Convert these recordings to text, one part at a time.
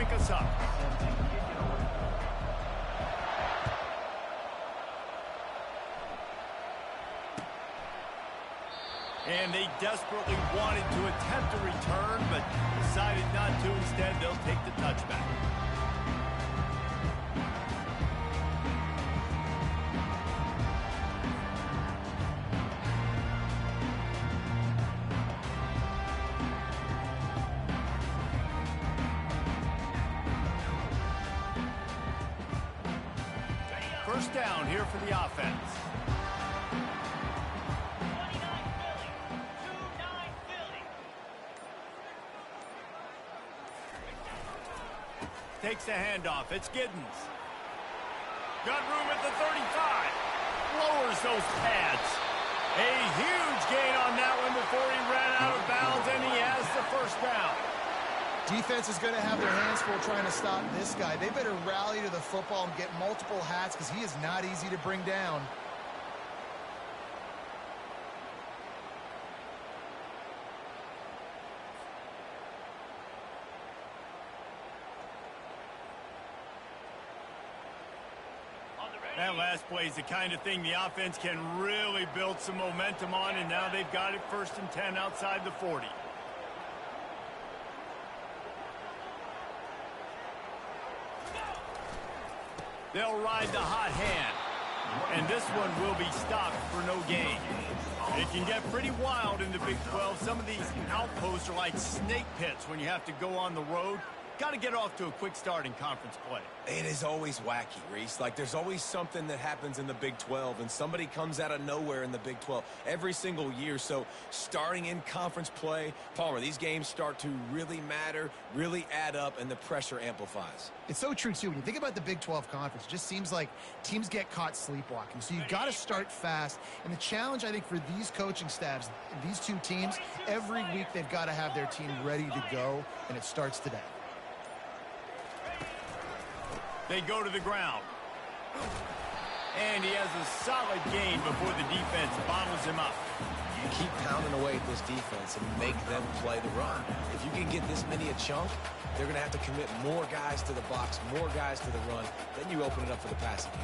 crank us up. And they desperately wanted to attempt a return, but decided not to. Instead, they'll take the touchback. First down here for the offense. Takes the handoff. It's Giddens. Got room at the 35. Lowers those pads. A huge gain on that one before he ran out of bounds, and he has the first down. Defense is going to have their hands full trying to stop this guy. They better rally to the football and get multiple hats because he is not easy to bring down. That last play is the kind of thing the offense can really build some momentum on, and now they've got it 1st and 10 outside the 40. They'll ride the hot hand, and this one will be stopped for no gain. It can get pretty wild in the Big 12. Some of these outposts are like snake pits when you have to go on the road. Got to get off to a quick start in conference play. It is always wacky, Reese. Like, there's always something that happens in the Big 12, and somebody comes out of nowhere in the Big 12 every single year. So, starting in conference play, Palmer, these games start to really matter, really add up, and the pressure amplifies. It's so true, too. When you think about the Big 12 Conference, it just seems like teams get caught sleepwalking. So you've got to start fast. And the challenge, I think, for these coaching staffs, these two teams, every week they've got to have their team ready to go, and it starts today. They go to the ground. And he has a solid gain before the defense bottles him up. Keep pounding away at this defense and make them play the run. If you can get this many a chunk, they're going to have to commit more guys to the box, more guys to the run. Then you open it up for the passing game.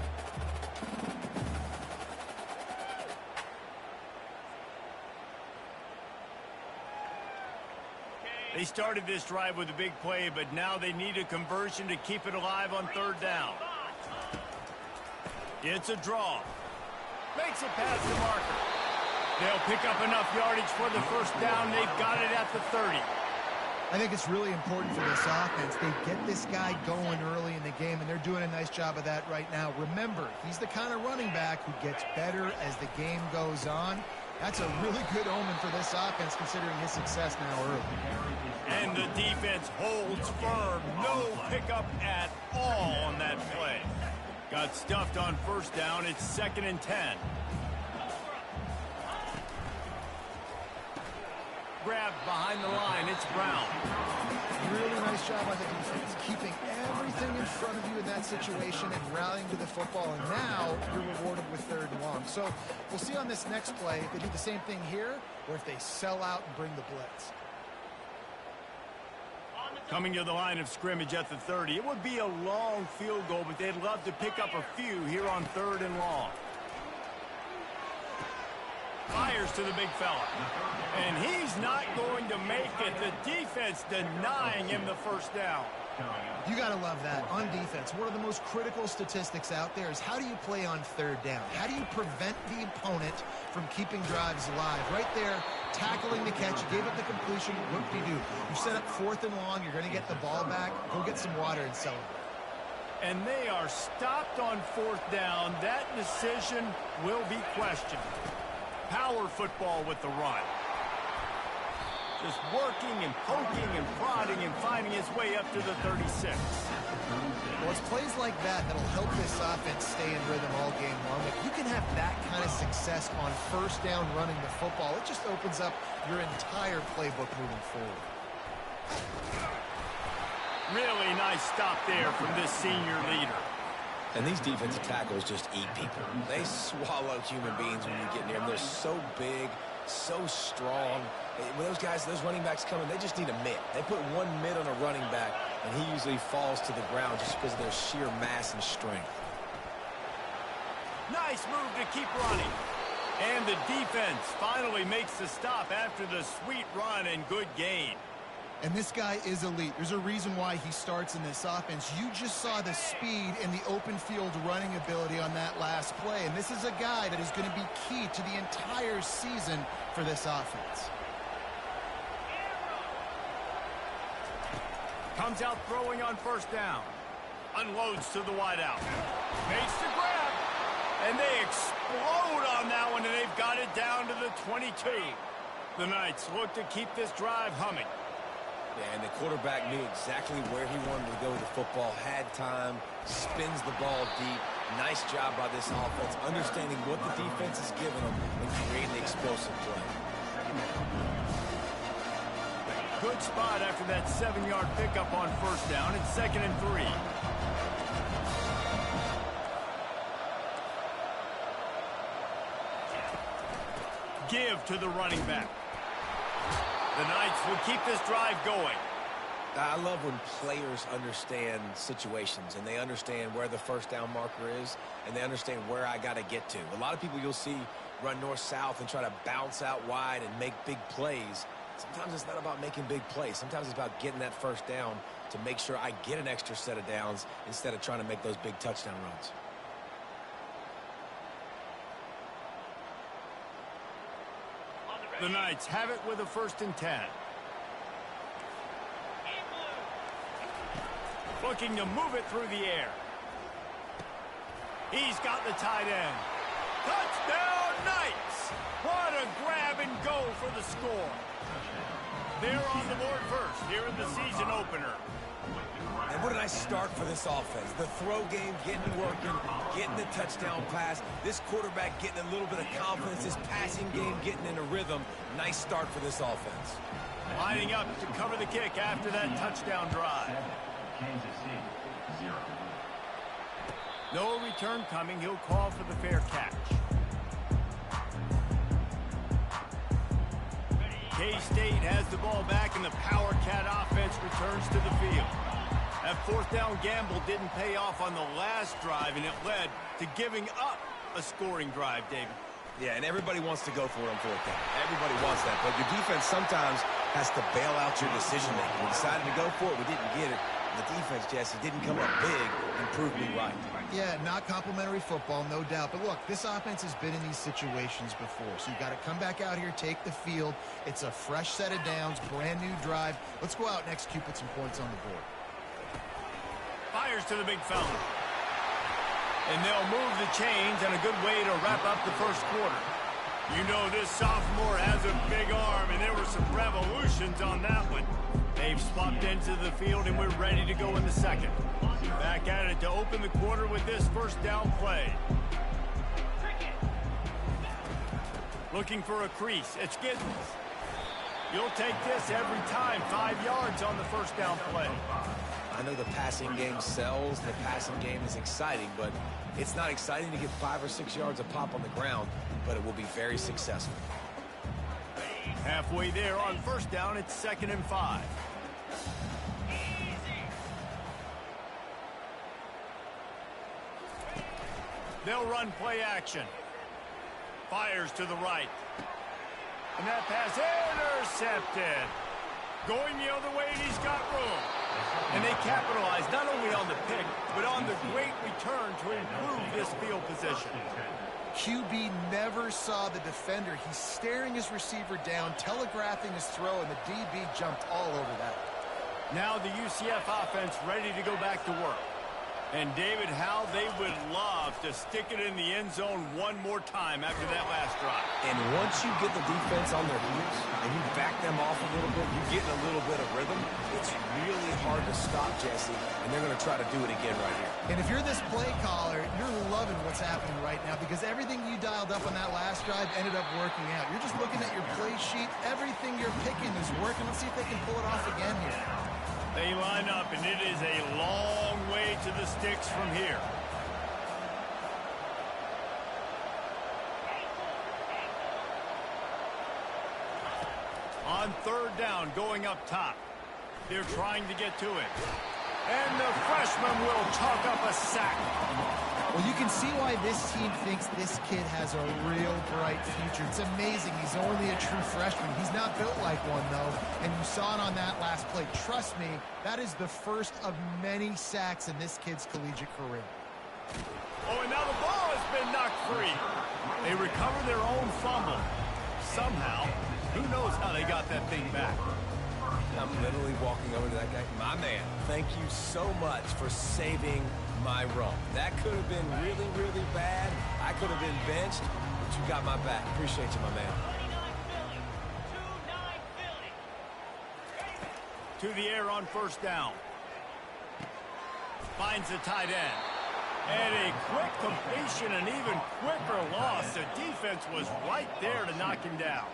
They started this drive with a big play, but now they need a conversion to keep it alive on 3rd down. It's a draw. Makes it past the marker. They'll pick up enough yardage for the first down. They've got it at the 30. I think it's really important for this offense. They get this guy going early in the game, and they're doing a nice job of that right now. Remember, he's the kind of running back who gets better as the game goes on. That's a really good omen for this offense, considering his success now early. And the defense holds firm. No pickup at all on that play. Got stuffed on 1st down. It's 2nd and 10. Grabbed behind the line. It's Brown. Really nice job on the defense, keeping everything in front of you in that situation and rallying to the football. And now you're rewarded with 3rd and long. So we'll see on this next play if they do the same thing here or if they sell out and bring the blitz. Coming to the line of scrimmage at the 30. It would be a long field goal, but they'd love to pick up a few here on 3rd and long. Fires to the big fella. And he's not going to make it. The defense denying him the first down. You got to love that. On defense, one of the most critical statistics out there is how do you play on 3rd down? How do you prevent the opponent from keeping drives alive? Right there, tackling the catch. You gave up the completion. What do? You set up 4th and long. You're going to get the ball back. Go get some water and celebrate. And they are stopped on 4th down. That decision will be questioned. Power football with the run. Just working and poking and prodding and finding his way up to the 36. Well, it's plays like that that'll help this offense stay in rhythm all game long. If you can have that kind of success on 1st down running the football, it just opens up your entire playbook moving forward. Really nice stop there from this senior leader. And these defensive tackles just eat people. They swallow human beings when you get near them. They're so big, so strong. When those guys, those running backs come in, they just need a mid. They put one mid on a running back, and he usually falls to the ground just because of their sheer mass and strength. Nice move to keep running. And the defense finally makes the stop after the sweet run and good gain. And this guy is elite. There's a reason why he starts in this offense. You just saw the speed and the open field running ability on that last play. And this is a guy that is going to be key to the entire season for this offense. Comes out throwing on first down. Unloads to the wideout. Makes the grab. And they explode on that one, and they've got it down to the 22. The Knights look to keep this drive humming. Yeah, and the quarterback knew exactly where he wanted to go with the football, had time, spins the ball deep. Nice job by this offense, understanding what the defense is giving them and creating the explosive play. Good spot after that 7-yard pickup on first down. It's 2nd and 3. Give to the running back. The Knights will keep this drive going. I love when players understand situations and they understand where the first down marker is and they understand where I got to get to. A lot of people you'll see run north-south and try to bounce out wide and make big plays. Sometimes it's not about making big plays. Sometimes it's about getting that first down to make sure I get an extra set of downs instead of trying to make those big touchdown runs. The Knights have it with a 1st and 10. Looking to move it through the air. He's got the tight end. Touchdown, Knights! What a grab and go for the score. They're on the board first here in the season opener. And what a nice start for this offense. The throw game getting working, getting the touchdown pass. This quarterback getting a little bit of confidence. This passing game getting in a rhythm. Nice start for this offense. Lining up to cover the kick after that touchdown drive. No return coming. He'll call for the fair catch. K-State has the ball back, and the Power Cat offense returns to the field. That 4th down gamble didn't pay off on the last drive, and it led to giving up a scoring drive, David. Yeah, and everybody wants to go for it on 4th down. Everybody wants that, but your defense sometimes has to bail out your decision-making. We decided to go for it. We didn't get it. The defense, Jesse, didn't come up big and prove me right. Yeah, not complimentary football, no doubt. But look, this offense has been in these situations before. So you've got to come back out here, take the field. It's a fresh set of downs, brand new drive. Let's go out and execute, put some points on the board. Fires to the big fella. And they'll move the chains, and a good way to wrap up the first quarter. You know this sophomore has a big arm, and there were some revolutions on that one. They've swapped into the field, and we're ready to go in the second. Back at it to open the quarter with this first down play. Looking for a crease. It's Giddens. You'll take this every time. 5 yards on the first down play. I know the passing game sells, the passing game is exciting, but it's not exciting to get 5 or 6 yards a pop on the ground, but it will be very successful. Halfway there on first down, it's 2nd and 5. They'll run play action. Fires to the right. And that pass intercepted. Going the other way, and he's got room. And they capitalize not only on the pick, but on the great return to improve this field position. QB never saw the defender. He's staring his receiver down, telegraphing his throw, and the DB jumped all over that. Now the UCF offense ready to go back to work. And David, how they would love to stick it in the end zone one more time after that last drive. And once you get the defense on their heels and you back them off a little bit, you get a little bit of rhythm, it's really hard to stop, Jesse, and they're going to try to do it again right here. And if you're this play caller, you're loving what's happening right now because everything you dialed up on that last drive ended up working out. You're just looking at your play sheet. Everything you're picking is working. Let's see if they can pull it off again here. They line up, and it is a long way to the sticks from here. On third down, going up top. They're trying to get to it. And the freshman will chalk up a sack. Well, you can see why this team thinks this kid has a real bright future. It's amazing. He's only a true freshman. He's not built like one, though, and you saw it on that last play. Trust me, that is the first of many sacks in this kid's collegiate career. Oh, and now the ball has been knocked free. They recover their own fumble. Somehow, who knows how they got that thing back. I'm literally walking over to that guy. My man, thank you so much for saving my run. That could have been really, really bad. I could have been benched, but you got my back. Appreciate you, my man. To the air on first down. Finds the tight end. And a quick completion, an even quicker loss. The defense was right there to knock him down.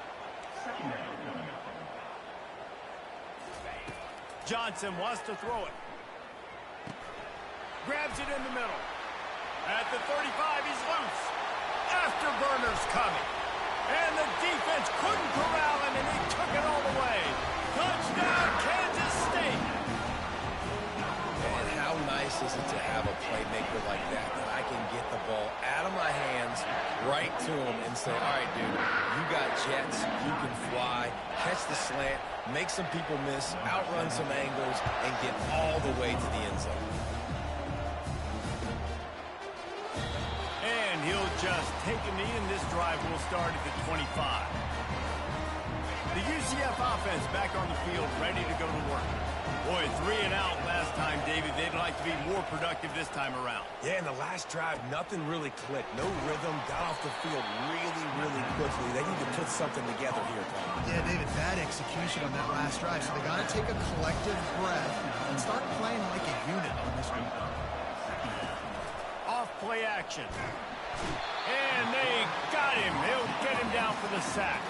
Johnson wants to throw it. Grabs it in the middle. At the 35, he's loose. Afterburner's coming. And the defense couldn't corral him, and he took it all the way. Touchdown, Kansas State. And how nice is it to have a playmaker like that I can get the ball out of my hands right to him and say, all right, dude, you got jets, you can fly, catch the slant, make some people miss, outrun some angles, and get all the way to the end zone. And he'll just take a knee, and this drive will start at the 25. The UCF offense back on the field, ready to go to work. Boy, 3 and out last time, David. They'd like to be more productive this time around. Yeah, in the last drive, nothing really clicked. No rhythm, got off the field really, really quickly. They need to put something together here, Tom. Yeah, David, bad execution on that last drive. So they got to take a collective breath and start playing like a unit on this one. Off play action. And they got him. They'll get him down for the sack.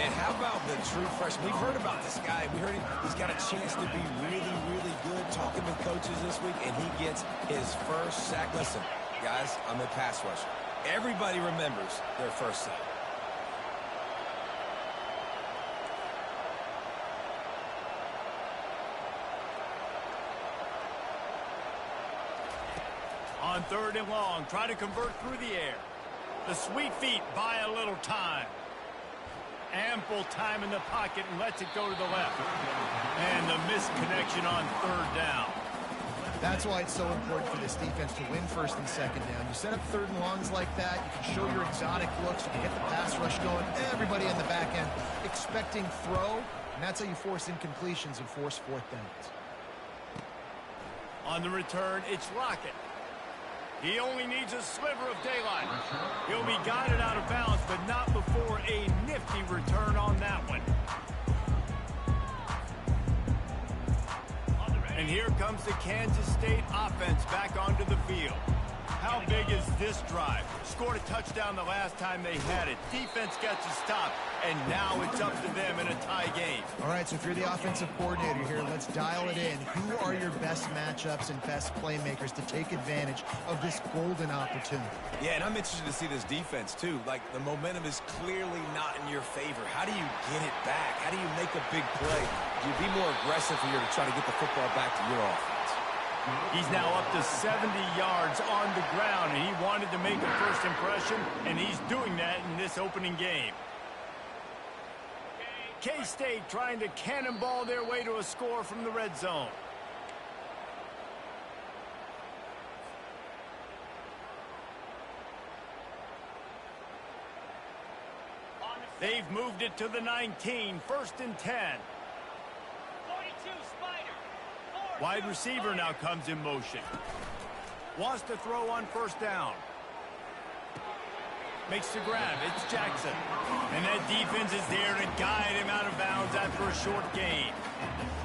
And how about the true freshman? We've heard about this guy. We heard he's got a chance to be really, really good. Talking with coaches this week, and he gets his first sack. Listen, guys, I'm a pass rusher. Everybody remembers their first sack. On 3rd and long, try to convert through the air. The sweet feet buy a little time. Ample time in the pocket and lets it go to the left. And the missed connection on 3rd down. That's why it's so important for this defense to win 1st and 2nd down. You set up 3rd and longs like that, you can show your exotic looks, you can get the pass rush going, everybody on the back end expecting throw, and that's how you force incompletions and force 4th downs. On the return, it's Lockett. He only needs a sliver of daylight. He'll be guided out of bounds, but not before a nifty return on that one. And here comes the Kansas State offense back onto the field. How big is this drive? Scored a touchdown the last time they had it. Defense gets a stop, and now it's up to them in a tie game. All right, so if you're the offensive coordinator here, let's dial it in. Who are your best matchups and best playmakers to take advantage of this golden opportunity? Yeah, and I'm interested to see this defense, too. Like, the momentum is clearly not in your favor. How do you get it back? How do you make a big play? Do you be more aggressive here to try to get the football back to your offense? He's now up to 70 yards on the ground, and he wanted to make a first impression, and he's doing that in this opening game. K-State trying to cannonball their way to a score from the red zone. They've moved it to the 19, 1st and 10. Wide receiver now comes in motion. Wants to throw on 1st down. Makes the grab. It's Jackson. And that defense is there to guide him out of bounds after a short gain.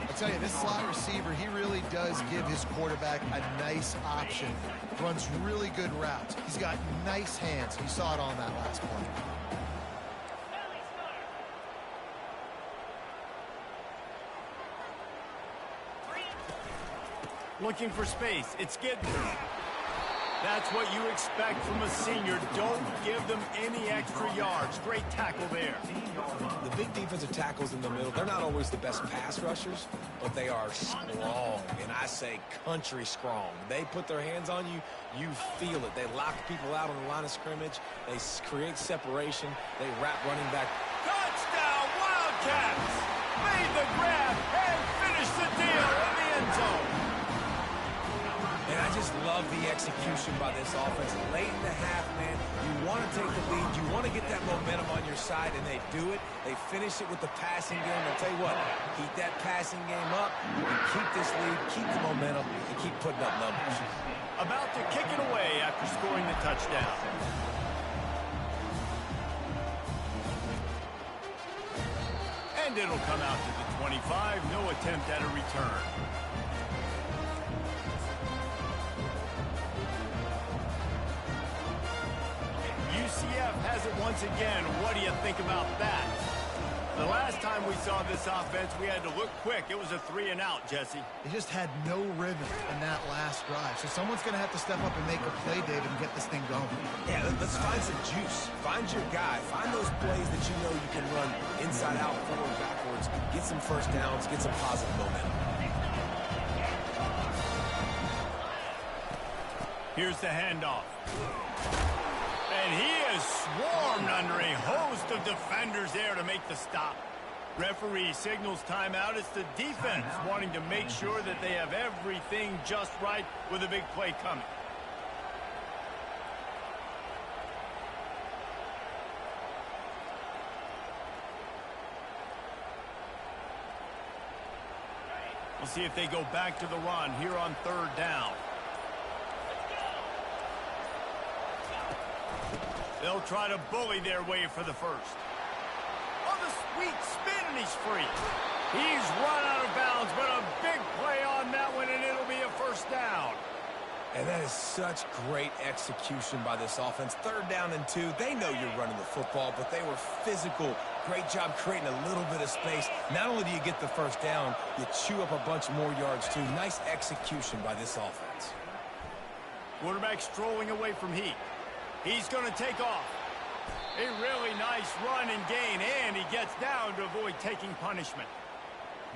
I'll tell you, this slot receiver, he really does give his quarterback a nice option. Runs really good routes. He's got nice hands. You saw it on that last play. Looking for space. It's Gidner. That's what you expect from a senior. Don't give them any extra yards. Great tackle there. The big defensive tackles in the middle, they're not always the best pass rushers, but they are strong. And I say country strong. They put their hands on you, you feel it. They lock people out on the line of scrimmage. They create separation. They wrap running back. Touchdown, Wildcats! Made the grab and finished the deal in the end zone. And I just love the execution by this offense. Late in the half, man, you want to take the lead. You want to get that momentum on your side, and they do it. They finish it with the passing game. I'll tell you what, keep that passing game up, and keep this lead, keep the momentum, and keep putting up numbers. About to kick it away after scoring the touchdown. And it'll come out to the 25. No attempt at a return. UCF has it once again. What do you think about that? The last time we saw this offense, we had to look quick. It was a 3-and-out, Jesse. They just had no rhythm in that last drive. So someone's going to have to step up and make a play, David, and get this thing going. Yeah, let's find some juice. Find your guy. Find those plays that you know you can run inside out, forward, backwards. Get some first downs. Get some positive momentum. Here's the handoff. And he is swarmed under a host of defenders there to make the stop. Referee signals timeout. It's the defense wanting to make sure that they have everything just right with a big play coming. We'll see if they go back to the run here on third down. They'll try to bully their way for the first. Oh, the sweet spin, and he's free. He's run out of bounds, but a big play on that one, and it'll be a first down. And that is such great execution by this offense. Third down and 2. They know you're running the football, but they were physical. Great job creating a little bit of space. Not only do you get the first down, you chew up a bunch more yards, too. Nice execution by this offense. Quarterback strolling away from Heat. He's going to take off. A really nice run and gain, and he gets down to avoid taking punishment.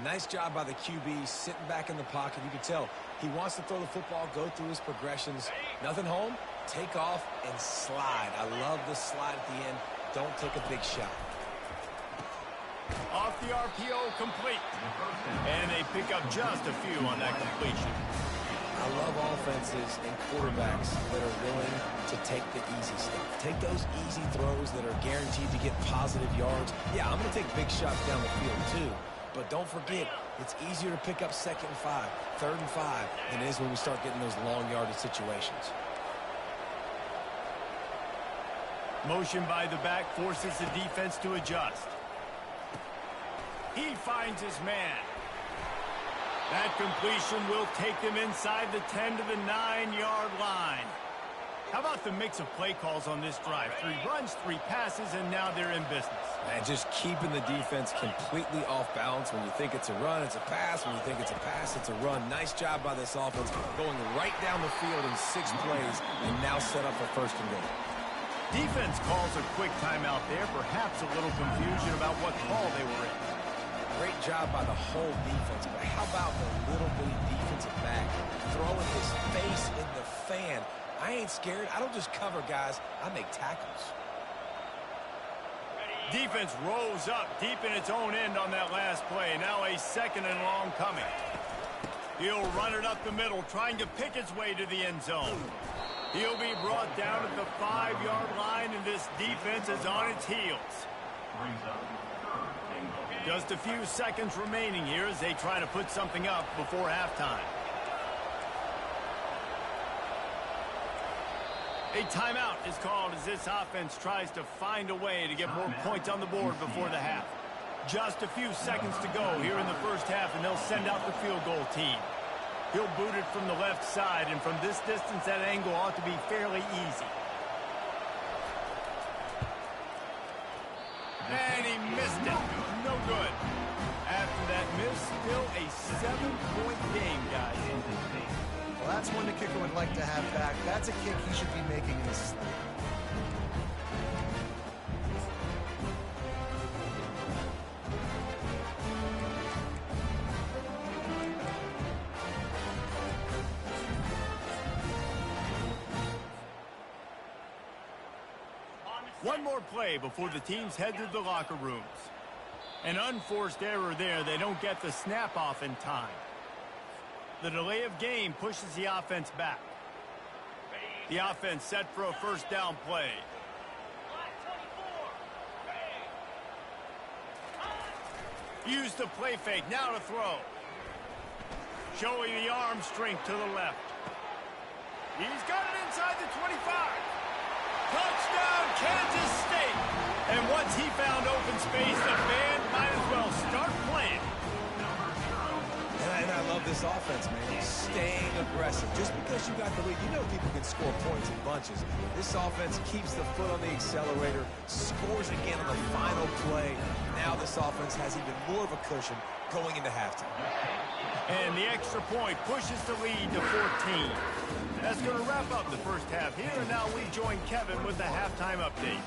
Nice job by the QB, sitting back in the pocket. You can tell he wants to throw the football, go through his progressions. Nothing home, take off, and slide. I love the slide at the end. Don't take a big shot. Off the RPO, complete. And they pick up just a few on that completion. I love offenses and quarterbacks that are willing to take the easy stuff. Take those easy throws that are guaranteed to get positive yards. Yeah, I'm going to take big shots down the field too. But don't forget, it's easier to pick up 2nd and 5, 3rd and 5 than it is when we start getting those long yardage situations. Motion by the back forces the defense to adjust. He finds his man. That completion will take them inside the 10 to the 9-yard line. How about the mix of play calls on this drive? 3 runs, 3 passes, and now they're in business. And just keeping the defense completely off balance. When you think it's a run, it's a pass. When you think it's a pass, it's a run. Nice job by this offense, going right down the field in 6 plays and now set up for 1st and goal. Defense calls a quick timeout there, perhaps a little confusion about what call they were in. Great job by the whole defense, but how about the little bitty defensive back throwing his face in the fan? I ain't scared. I don't just cover guys. I make tackles. Defense rose up deep in its own end on that last play. Now a 2nd and long coming. He'll run it up the middle, trying to pick his way to the end zone. He'll be brought down at the 5-yard line, and this defense is on its heels. Just a few seconds remaining here as they try to put something up before halftime. A timeout is called as this offense tries to find a way to get more points on the board before the half. Just a few seconds to go here in the first half, and they'll send out the field goal team. He'll boot it from the left side, and from this distance, that angle ought to be fairly easy. And he missed it. No good. After that miss, still a 7-point game, guys. Well, that's one the kicker would like to have back. That's a kick he should be making in his sleep. One more play before the teams head to the locker rooms. An unforced error there. They don't get the snap off in time. The delay of game pushes the offense back. The offense set for a first down play. Use the play fake. Now to throw. Showing the arm strength to the left. He's got it inside the 25. Touchdown, Kansas State. And once he found open space, the band might as well start playing. And I love this offense, man. Staying aggressive. Just because you got the lead, you know people can score points in bunches. This offense keeps the foot on the accelerator, scores again on the final play. Now this offense has even more of a cushion going into halftime. And the extra point pushes the lead to 14. That's going to wrap up the first half here, and now we join Kevin with the halftime update.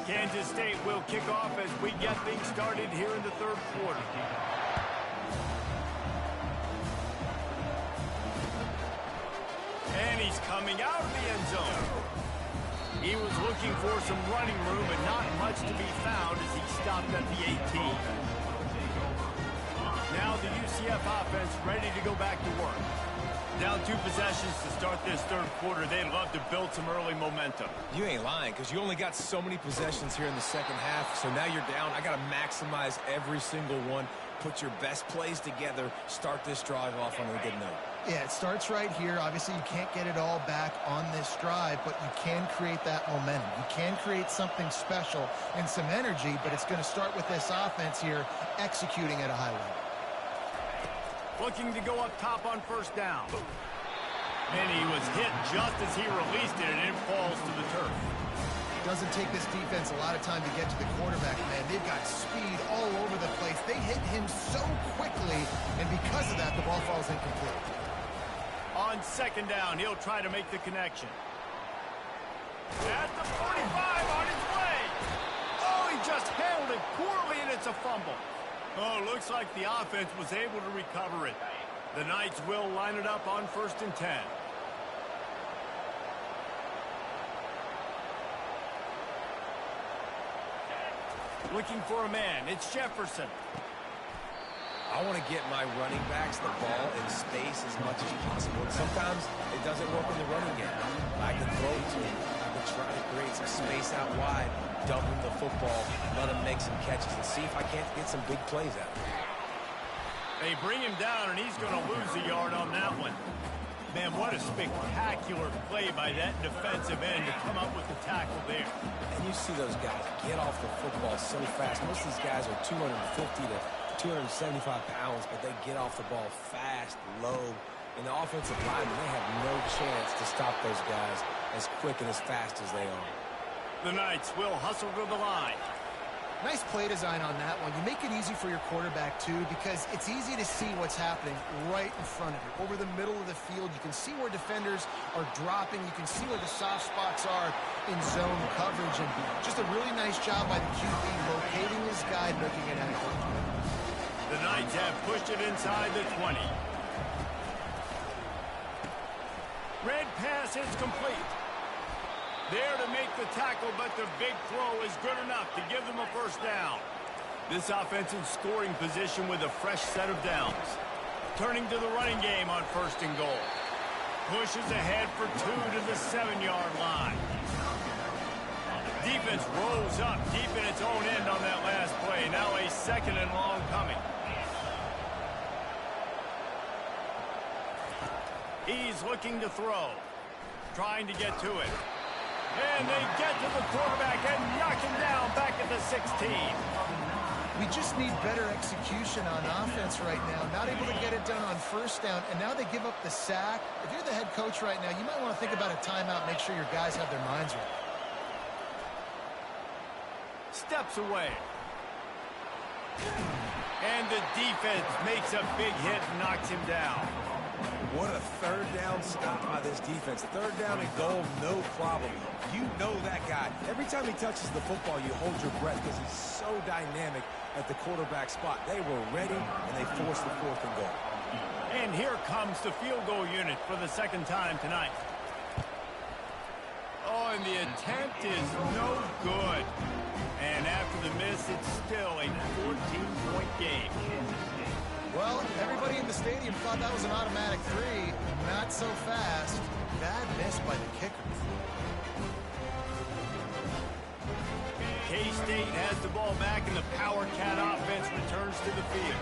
Kansas State will kick off as we get things started here in the third quarter. And he's coming out of the end zone. He was looking for some running room, but not much to be found as he stopped at the 18. Now the UCF offense ready to go back to work. Down 2 possessions to start this third quarter. They'd love to build some early momentum. You ain't lying, because you only got so many possessions here in the second half, so now you're down. I got to maximize every single one, put your best plays together, start this drive off on a good note. Yeah, it starts right here. Obviously, you can't get it all back on this drive, but you can create that momentum. You can create something special and some energy, but it's going to start with this offense here executing at a high level. Looking to go up top on first down. And he was hit just as he released it, and it falls to the turf. Doesn't take this defense a lot of time to get to the quarterback, man. They've got speed all over the place. They hit him so quickly, and because of that, the ball falls incomplete. On second down, he'll try to make the connection. At the 45 on his way. Oh, he just handled it poorly, and it's a fumble. Oh, looks like the offense was able to recover it. The Knights will line it up on 1st and 10. Looking for a man. It's Jefferson. I want to get my running backs the ball in space as much as possible. And sometimes it doesn't work in the running game. I can throw it to him. I can try to create some space out wide, dump him the football, let him make some catches, and see if I can't get some big plays out of him. They bring him down, and he's going to lose a yard on that one. Man, what a spectacular play by that defensive end to come up with the tackle there. And you see those guys get off the football so fast. Most of these guys are 250 to 275 pounds, but they get off the ball fast, low. And the offensive linemen, they have no chance to stop those guys as quick and as fast as they are. The Knights will hustle to the line. Nice play design on that one. You make it easy for your quarterback, too, because it's easy to see what's happening right in front of you. Over the middle of the field, you can see where defenders are dropping. You can see where the soft spots are in zone coverage. And just a really nice job by the QB locating his guy and making it accurate. The Knights have pushed it inside the 20. Red pass is complete. There to make the tackle, but the big throw is good enough to give them a first down. This offense in scoring position with a fresh set of downs. Turning to the running game on 1st and goal. Pushes ahead for 2 to the 7-yard line. Defense rolls up deep in its own end on that last play. Now a 2nd and long coming. He's looking to throw. Trying to get to it. And they get to the quarterback and knock him down back at the 16. We just need better execution on offense right now. Not able to get it done on first down, and now they give up the sack. If you're the head coach right now, you might want to think about a timeout, make sure your guys have their minds right. Steps away. And the defense makes a big hit and knocks him down. What a 3rd down stop by this defense. 3rd down and goal, no problem. You know that guy. Every time he touches the football, you hold your breath because he's so dynamic at the quarterback spot. They were ready, and they forced the 4th and goal. And here comes the field goal unit for the 2nd time tonight. Oh, and the attempt is no good. And after the miss, it's still a 14-point game. Well, everybody in the stadium thought that was an automatic three. Not so fast. Bad miss by the kicker. K-State has the ball back, and the Power Cat offense returns to the field.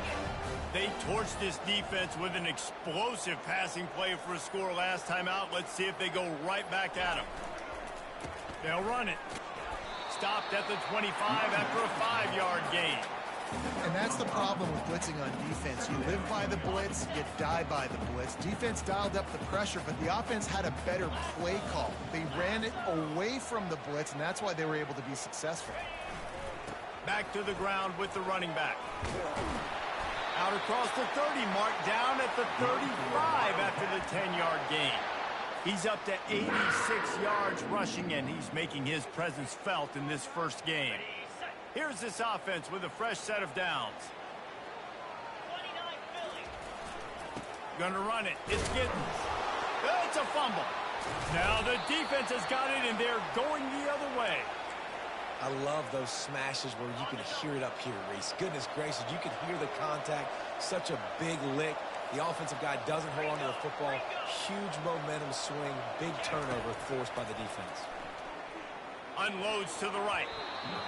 They torched this defense with an explosive passing play for a score last time out. Let's see if they go right back at them. They'll run it. Stopped at the 25 after a 5-yard gain. And that's the problem with blitzing on defense. You live by the blitz, you die by the blitz. Defense dialed up the pressure, but the offense had a better play call. They ran it away from the blitz, and that's why they were able to be successful. Back to the ground with the running back. Out across the 30 mark, down at the 35 after the 10-yard gain. He's up to 86 yards rushing, and he's making his presence felt in this first game. Here's this offense with a fresh set of downs. Gonna run it. It's a fumble. Now the defense has got it, and they're going the other way. I love those smashes where you can hear it up here, Reese. Goodness gracious, you can hear the contact. Such a big lick. The offensive guy doesn't hold on to the football. Huge momentum swing. Big turnover forced by the defense. Unloads to the right.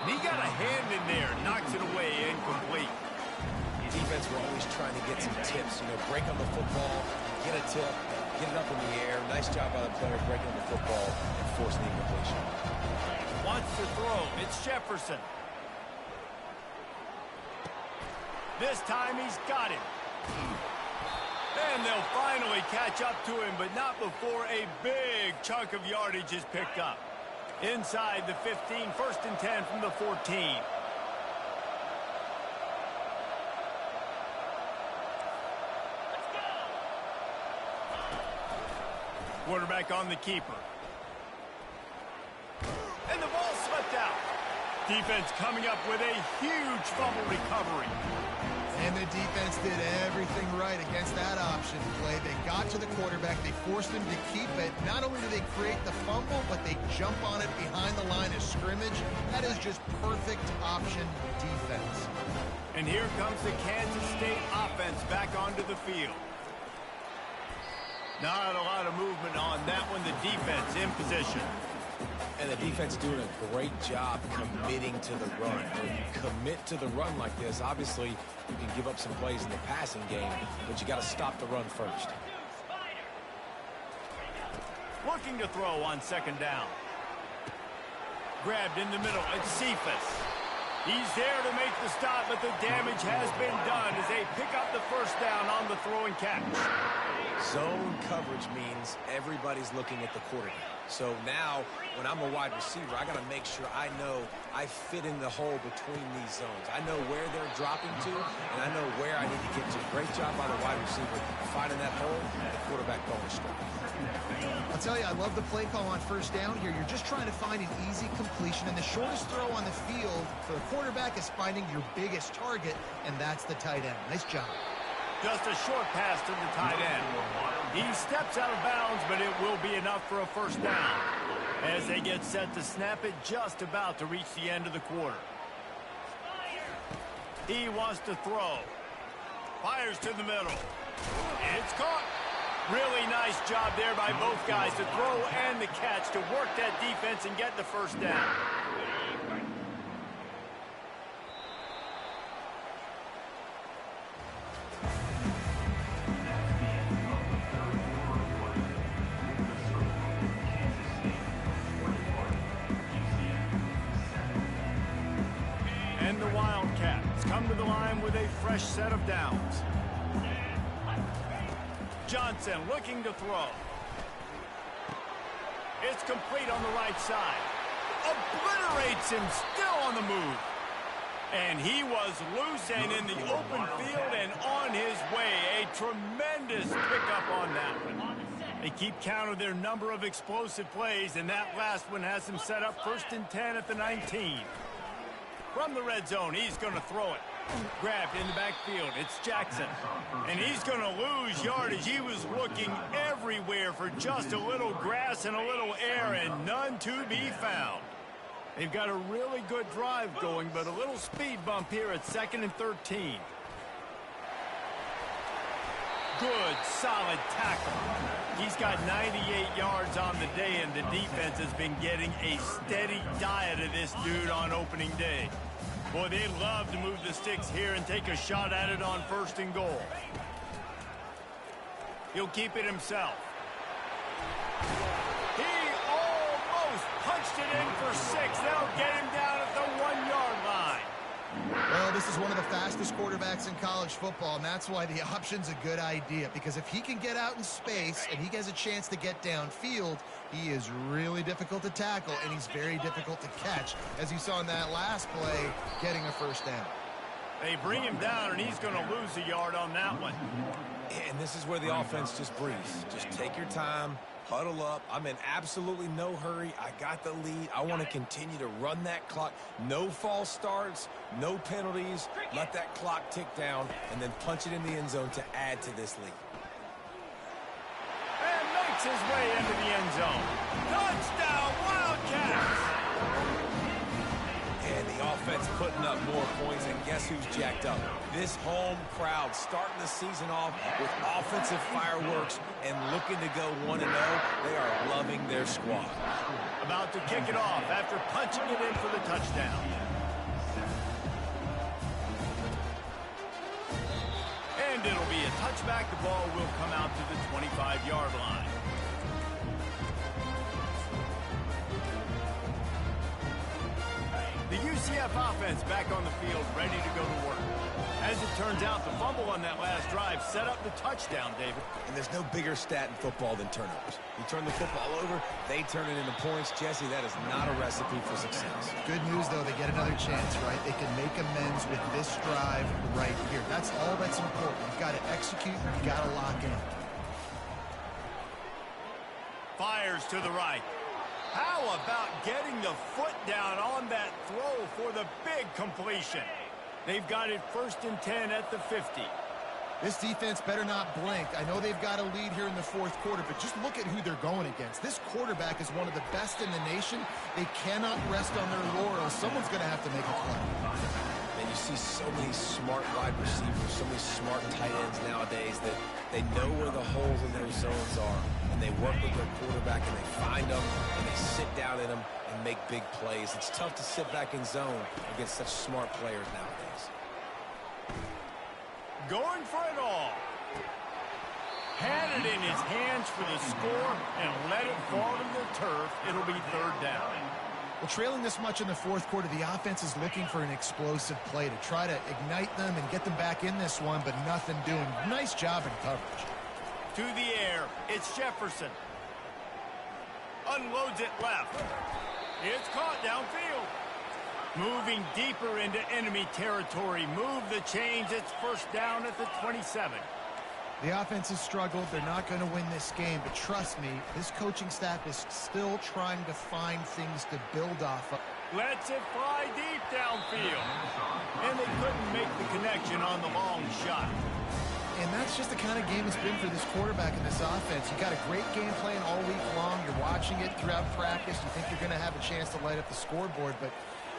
And he got a hand in there. Knocks it away, incomplete. Defense were always trying to get some tips. You know, break on the football, get a tip, get it up in the air. Nice job by the player breaking on the football and forcing the incompletion. Wants to throw. It's Jefferson. This time he's got it. And they'll finally catch up to him, but not before a big chunk of yardage is picked up. Inside the 15, 1st and 10 from the 14. Quarterback on the keeper. And the ball slipped out. Defense coming up with a huge fumble recovery. And the defense did everything right against that option play. They got to the quarterback. They forced him to keep it. Not only do they create the fumble, but they jump on it behind the line of scrimmage. That is just perfect option defense. And here comes the Kansas State offense back onto the field. Not a lot of movement on that one. The defense in position. And the defense doing a great job committing to the run. When you commit to the run like this, obviously you can give up some plays in the passing game, but you got to stop the run first. Looking to throw on 2nd down. Grabbed in the middle. It's Cephas. He's there to make the stop, but the damage has been done as they pick up the 1st down on the throw and catch. Zone coverage means everybody's looking at the quarterback. So now, when I'm a wide receiver, I got to make sure I know I fit in the hole between these zones. I know where they're dropping to, and I know where I need to get to. Great job by the wide receiver finding that hole, and the quarterback going straight. I'll tell you, I love the play call on 1st down here. You're just trying to find an easy completion, and the shortest throw on the field for the quarterback is finding your biggest target, and that's the tight end. Nice job. Just a short pass to the tight end. He steps out of bounds, but it will be enough for a 1st down. As they get set to snap it, just about to reach the end of the quarter. He wants to throw. Fires to the middle. It's caught. Really nice job there by both guys to throw and the catch to work that defense and get the 1st down. And the Wildcats come to the line with a fresh set of downs. Johnson looking to throw. It's complete on the right side. Obliterates him, still on the move. And he was loose and in the open field and on his way. A tremendous pickup on that one. They keep count of their number of explosive plays, and that last one has him set up 1st and 10 at the 19. From the red zone, he's going to throw it. Grabbed in the backfield. It's Jackson. And he's going to lose yardage. He was looking everywhere for just a little grass and a little air, and none to be found. They've got a really good drive going, but a little speed bump here at 2nd and 13. Good, solid tackle. He's got 98 yards on the day, and the defense has been getting a steady diet of this dude on opening day. Boy, they love to move the sticks here and take a shot at it on 1st and goal. He'll keep it himself. He almost punched it in for 6. They'll get him down at the 1-yard line. Well, this is one of the fastest quarterbacks in college football, and that's why the option's a good idea, because if he can get out in space and he has a chance to get downfield, he is really difficult to tackle, and he's very difficult to catch, as you saw in that last play, getting a 1st down. They bring him down, and he's going to lose a yard on that one. And this is where the offense just breathes. Just take your time, huddle up. I'm in absolutely no hurry. I got the lead. I want to continue to run that clock. No false starts, no penalties. Let that clock tick down, and then punch it in the end zone to add to this lead. And makes his way into the end zone. Touchdown, Wildcats! And the offense putting up more points, and guess who's jacked up? This home crowd starting the season off with offensive fireworks and looking to go 1-0. They are loving their squad. About to kick it off after punching it in for the touchdown. And it'll be a touchback. The ball will come out to the 25-yard line. The UCF offense back on the field, ready to go to work. As it turns out, the fumble on that last drive set up the touchdown, David. And there's no bigger stat in football than turnovers. You turn the football over, they turn it into points. Jesse, that is not a recipe for success. Good news, though, they get another chance, right? They can make amends with this drive right here. That's all that's important. You've got to execute, you've got to lock in. Fires to the right. How about getting the foot down on that throw for the big completion? They've got it 1st and 10 at the 50. This defense better not blink. I know they've got a lead here in the 4th quarter, but just look at who they're going against. This quarterback is one of the best in the nation. They cannot rest on their laurels. Someone's going to have to make a play. And you see so many smart wide receivers, so many smart tight ends nowadays that they know where the holes in their zones are, and they work with their quarterback, and they find them, and they sit down in them and make big plays. It's tough to sit back in zone against such smart players nowadays. Going for it all. Had it in his hands for the score and let it fall to the turf. It'll be 3rd down. Well, trailing this much in the 4th quarter, the offense is looking for an explosive play to try to ignite them and get them back in this one, but nothing doing. Nice job in coverage. To the air, it's Jefferson. Unloads it left. It's caught downfield. Moving deeper into enemy territory. Move the chains. It's 1st down at the 27. The offense has struggled. They're not going to win this game, but trust me, this coaching staff is still trying to find things to build off of. Lets it fly deep downfield. And they couldn't make the connection on the long shot. And that's just the kind of game it's been for this quarterback and this offense. You got a great game plan all week long. You're watching it throughout practice. You think you're going to have a chance to light up the scoreboard, but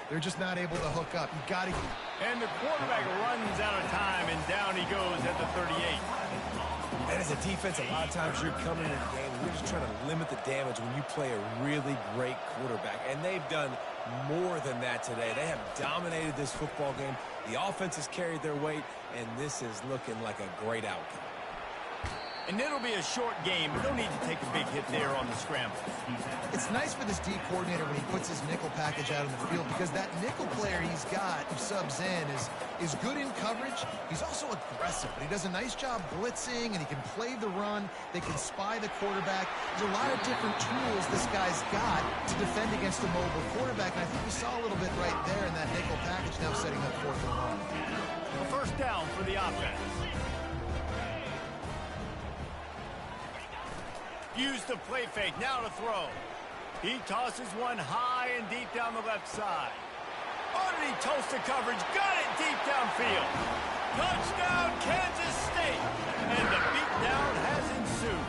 they're just not able to hook up. You got to. And the quarterback runs out of time, and down he goes at the 38. And as a defense, a lot of times you're coming in the game, you're just trying to limit the damage when you play a really great quarterback. And they've done more than that today. They have dominated this football game. The offense has carried their weight, and this is looking like a great outcome. And it'll be a short game, but no need to take a big hit there on the scramble. It's nice for this D coordinator when he puts his nickel package out on the field, because that nickel player he's got who subs in is good in coverage. He's also aggressive, but he does a nice job blitzing, and he can play the run. They can spy the quarterback. There's a lot of different tools this guy's got to defend against a mobile quarterback, and I think we saw a little bit right there in that nickel package, now setting up 4th and 1. A 1st down for the offense. Use the play fake, now to throw. He tosses one high and deep down the left side. Oh, did he toast the coverage? Got it deep downfield. Touchdown, Kansas State. And the beatdown has ensued.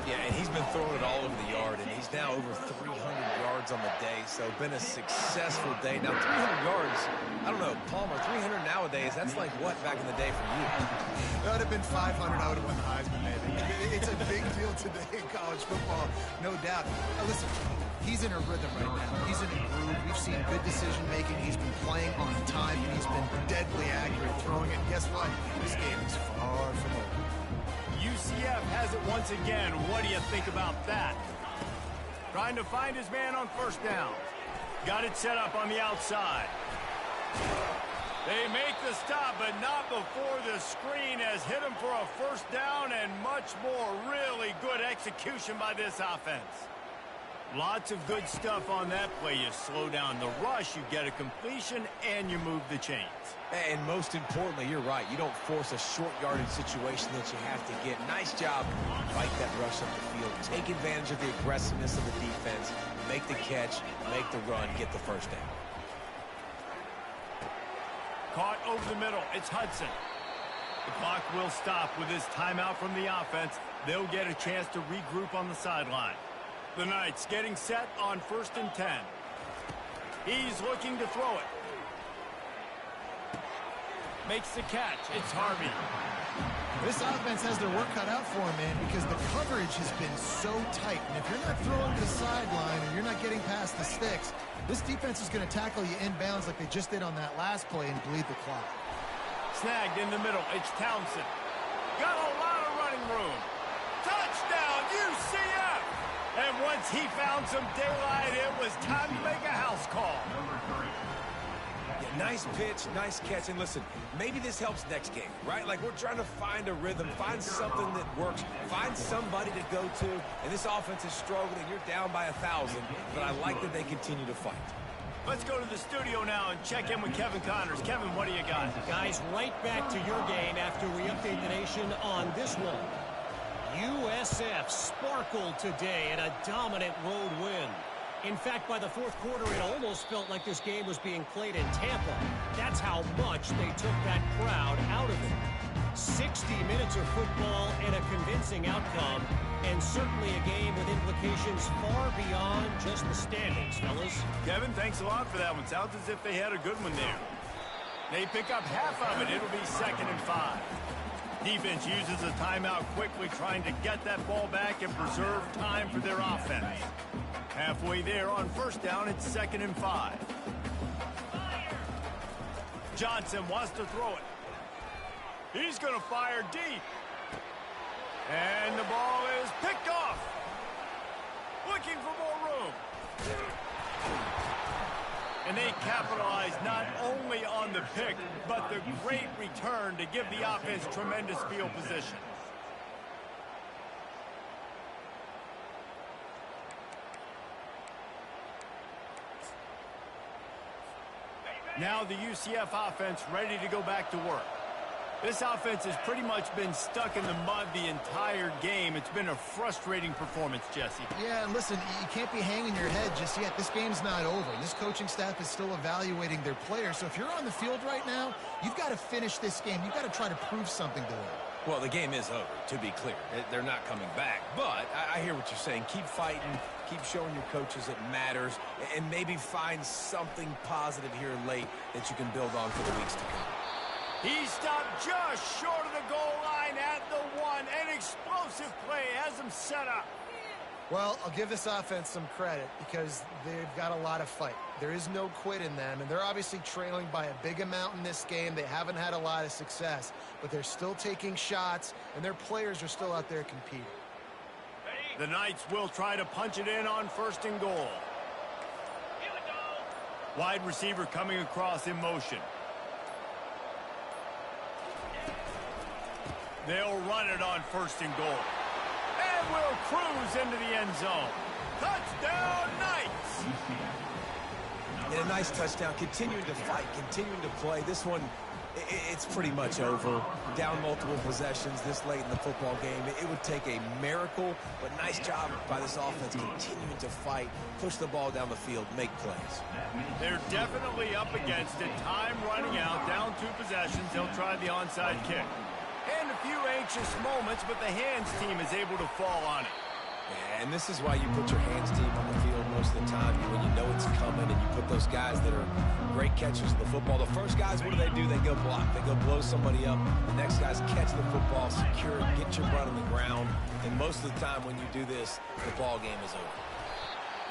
Yeah, and he's been throwing it all over the yard, and he's now over 300 yards on the day, so been a successful day. Now, 300 yards, I don't know, Palmer, 300 nowadays, that's like what back in the day for you? It would have been 500. I would have won the Heisman, maybe. It's a big deal today in college football, no doubt. Now, listen, he's in a rhythm right now. He's in a groove. We've seen good decision-making. He's been playing on time. He's been deadly accurate throwing it. And guess what? This game is far from over. UCF has it once again. What do you think about that? Trying to find his man on first down. Got it set up on the outside. They make the stop, but not before the screen has hit him for a first down and much more. Really good execution by this offense. Lots of good stuff on that play. You slow down the rush, you get a completion, and you move the chains. And most importantly, you're right. You don't force a short yardage situation that you have to get. Nice job. Fight that rush up the field. Take advantage of the aggressiveness of the defense. Make the catch, make the run, get the first down. Caught over the middle. It's Hudson. The clock will stop with this timeout from the offense. They'll get a chance to regroup on the sideline. The Knights getting set on 1st and 10. He's looking to throw it. Makes the catch. It's Harvey. This offense has their work cut out for them, man, because the coverage has been so tight. And if you're not throwing to the sideline or you're not getting past the sticks, this defense is going to tackle you inbounds like they just did on that last play and bleed the clock. Snagged in the middle. It's Townsend. Got a lot of running room. Touchdown, UCF! And once he found some daylight, it was time to make a house call. Yeah, nice pitch, nice catch. And listen, maybe this helps next game, right? Like, we're trying to find a rhythm, find something that works, find somebody to go to. And this offense is struggling. You're down by 1,000, but I like that they continue to fight. Let's go to the studio now and check in with Kevin Connors. Kevin, what do you got? Guys, right back to your game after we update the nation on this one. USF sparkled today in a dominant road win. In fact, by the fourth quarter, it almost felt like this game was being played in Tampa. That's how much they took that crowd out of it. 60 minutes of football and a convincing outcome, and certainly a game with implications far beyond just the standings, fellas. Kevin, thanks a lot for that one. Sounds as if they had a good one there. They pick up half of it. It'll be 2nd and 5. Defense uses a timeout quickly, trying to get that ball back and preserve time for their offense. Halfway there on 1st down, it's 2nd and 5. Johnson wants to throw it. He's going to fire deep. And the ball is picked off. Looking for more room. And they capitalize not only on the pick, but the great return to give the offense tremendous field position. Now the UCF offense ready to go back to work. This offense has pretty much been stuck in the mud the entire game. It's been a frustrating performance, Jesse. Yeah, and listen, you can't be hanging your head just yet. This game's not over. This coaching staff is still evaluating their players. So if you're on the field right now, you've got to finish this game. You've got to try to prove something to them. Well, the game is over, to be clear. They're not coming back. But I hear what you're saying. Keep fighting. Keep showing your coaches it matters. And maybe find something positive here late that you can build on for the weeks to come. He stopped just short of the goal line at the 1. An explosive play has him set up. Well, I'll give this offense some credit because they've got a lot of fight. There is no quit in them, and they're obviously trailing by a big amount in this game. They haven't had a lot of success, but they're still taking shots, and their players are still out there competing. The Knights will try to punch it in on 1st and goal. Wide receiver coming across in motion. They'll run it on 1st and goal. And will cruise into the end zone. Touchdown, Knights! And a nice touchdown, continuing to fight, continuing to play. This one it's pretty much over. Down multiple possessions this late in the football game. It would take a miracle, but nice job by this offense continuing to fight, push the ball down the field, make plays. They're definitely up against it. Time running out, down 2 possessions. They'll try the onside kick. And a few anxious moments, but the hands team is able to fall on it. Yeah, and this is why you put your hands team on the field most of the time when you know it's coming, and you put those guys that are great catchers of the football. The first guys, what do? They go block. They go blow somebody up. The next guys catch the football, secure it, get your butt on the ground. And most of the time when you do this, the ball game is over.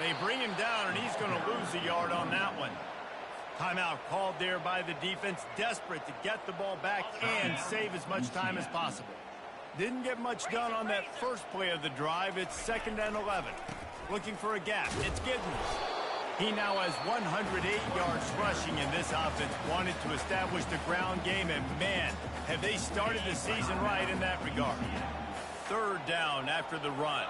They bring him down, and he's going to lose a yard on that one. Timeout called there by the defense, desperate to get the ball back and save as much time as possible. Didn't get much done on that first play of the drive. It's 2nd and 11. Looking for a gap. It's Giddens. He now has 108 yards rushing in this offense. Wanted to establish the ground game, and man, have they started the season right in that regard. 3rd down after the run.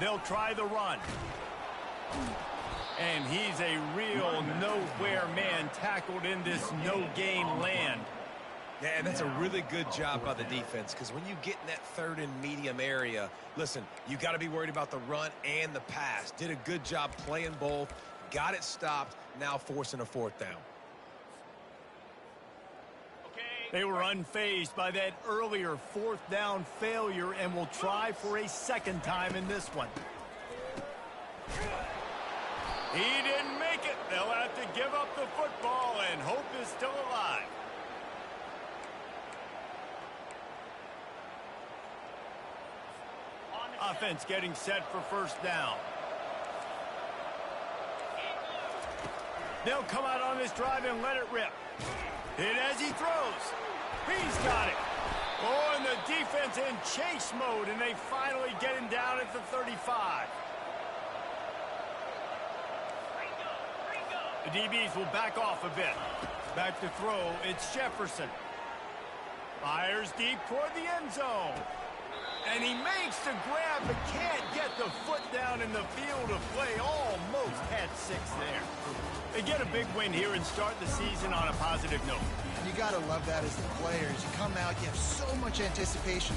They'll try the run. And he's a real nowhere man tackled in this no-gain land. Yeah, that's a really good job by the defense, because when you get in that 3rd and medium area, listen, you got to be worried about the run and the pass. Did a good job playing both, got it stopped, now forcing a 4th down. They were unfazed by that earlier 4th down failure and will try for a 2nd time in this one. He didn't make it. They'll have to give up the football, and hope is still alive. Offense getting set for 1st down. They'll come out on this drive and let it rip. Hit as he throws. He's got it. Oh, and the defense in chase mode, and they finally get him down at the 35. The DBs will back off a bit. Back to throw, it's Jefferson. Fires deep toward the end zone. And he makes the grab, but can't get the foot down in the field of play. Almost had 6 there. They get a big win here and start the season on a positive note. You got to love that as the players. You come out, you have so much anticipation.